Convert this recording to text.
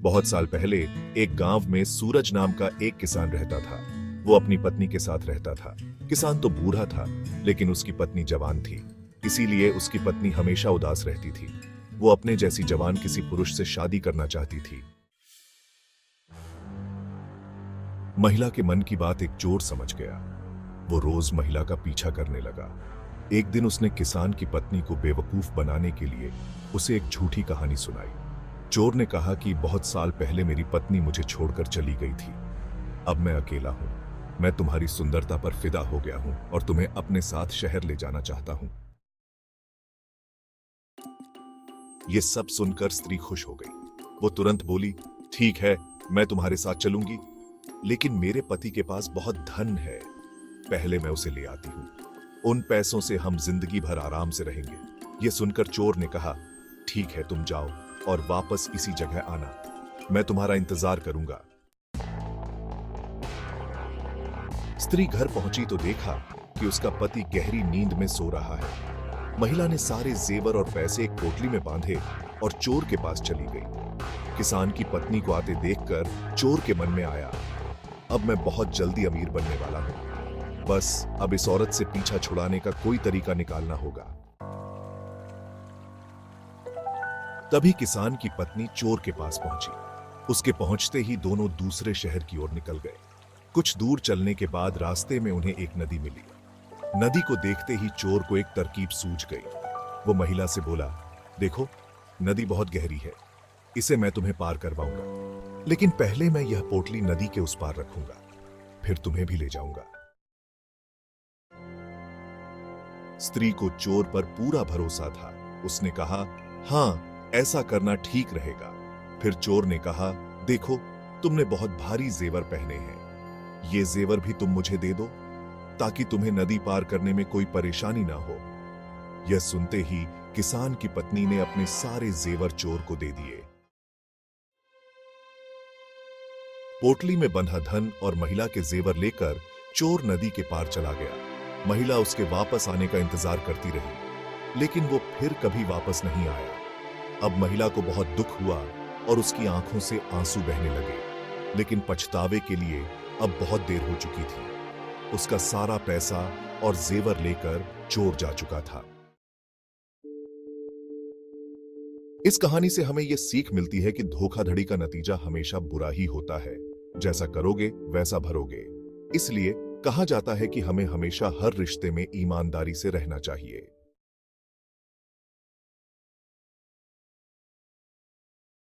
बहुत साल पहले एक गांव में सूरज नाम का एक किसान रहता था। वो अपनी पत्नी के साथ रहता था। किसान तो बूढ़ा था, लेकिन उसकी पत्नी जवान थी। इसीलिए उसकी पत्नी हमेशा उदास रहती थी। वो अपने जैसी जवान किसी पुरुष से शादी करना चाहती थी। महिला के मन की बात एक चोर समझ गया। वो रोज महिला का पीछा करने लगा। एक दिन उसने किसान की पत्नी को बेवकूफ बनाने के लिए उसे एक झूठी कहानी सुनाई। चोर ने कहा कि बहुत साल पहले मेरी पत्नी मुझे छोड़कर चली गई थी। अब मैं अकेला हूं। मैं तुम्हारी सुंदरता पर फिदा हो गया हूं और तुम्हें अपने साथ शहर ले जाना चाहता हूं। यह सब सुनकर स्त्री खुश हो गई। वो तुरंत बोली, ठीक है, मैं तुम्हारे साथ चलूंगी, लेकिन मेरे पति के पास बहुत धन है। पहले मैं उसे ले आती हूं। उन पैसों से हम जिंदगी भर आराम से रहेंगे। यह सुनकर चोर ने कहा, ठीक है, तुम जाओ और वापस इसी जगह आना। मैं तुम्हारा इंतजार करूंगा। स्त्री घर पहुंची तो देखा कि उसका पति गहरी नींद में सो रहा है। महिला ने सारे जेवर और पैसे एक पोटली में बांधे और चोर के पास चली गई। किसान की पत्नी को आते देखकर चोर के मन में आया, अब मैं बहुत जल्दी अमीर बनने वाला हूं। बस अब इस औरत से पीछा छुड़ाने का कोई तरीका निकालना होगा। तभी किसान की पत्नी चोर के पास पहुंची। उसके पहुंचते ही दोनों दूसरे शहर की ओर निकल गए। कुछ दूर चलने के बाद रास्ते में उन्हें एक नदी मिली। नदी को देखते ही चोर को एक तरकीब सूझ गई। वो महिला से बोला, देखो, नदी बहुत गहरी है, इसे मैं तुम्हें पार करवाऊंगा, लेकिन पहले मैं यह पोटली नदी के उस पार रखूंगा, फिर तुम्हें भी ले जाऊंगा। स्त्री को चोर पर पूरा भरोसा था। उसने कहा, हां, ऐसा करना ठीक रहेगा। फिर चोर ने कहा, देखो, तुमने बहुत भारी जेवर पहने हैं, ये जेवर भी तुम मुझे दे दो ताकि तुम्हें नदी पार करने में कोई परेशानी ना हो। यह सुनते ही किसान की पत्नी ने अपने सारे जेवर चोर को दे दिए। पोटली में बंधा धन और महिला के जेवर लेकर चोर नदी के पार चला गया। महिला उसके वापस आने का इंतजार करती रही, लेकिन वो फिर कभी वापस नहीं आया। अब महिला को बहुत दुख हुआ और उसकी आंखों से आंसू बहने लगे, लेकिन पछतावे के लिए अब बहुत देर हो चुकी थी। उसका सारा पैसा और जेवर लेकर चोर जा चुका था। इस कहानी से हमें यह सीख मिलती है कि धोखाधड़ी का नतीजा हमेशा बुरा ही होता है। जैसा करोगे वैसा भरोगे। इसलिए कहा जाता है कि हमें हमेशा हर रिश्ते में ईमानदारी से रहना चाहिए।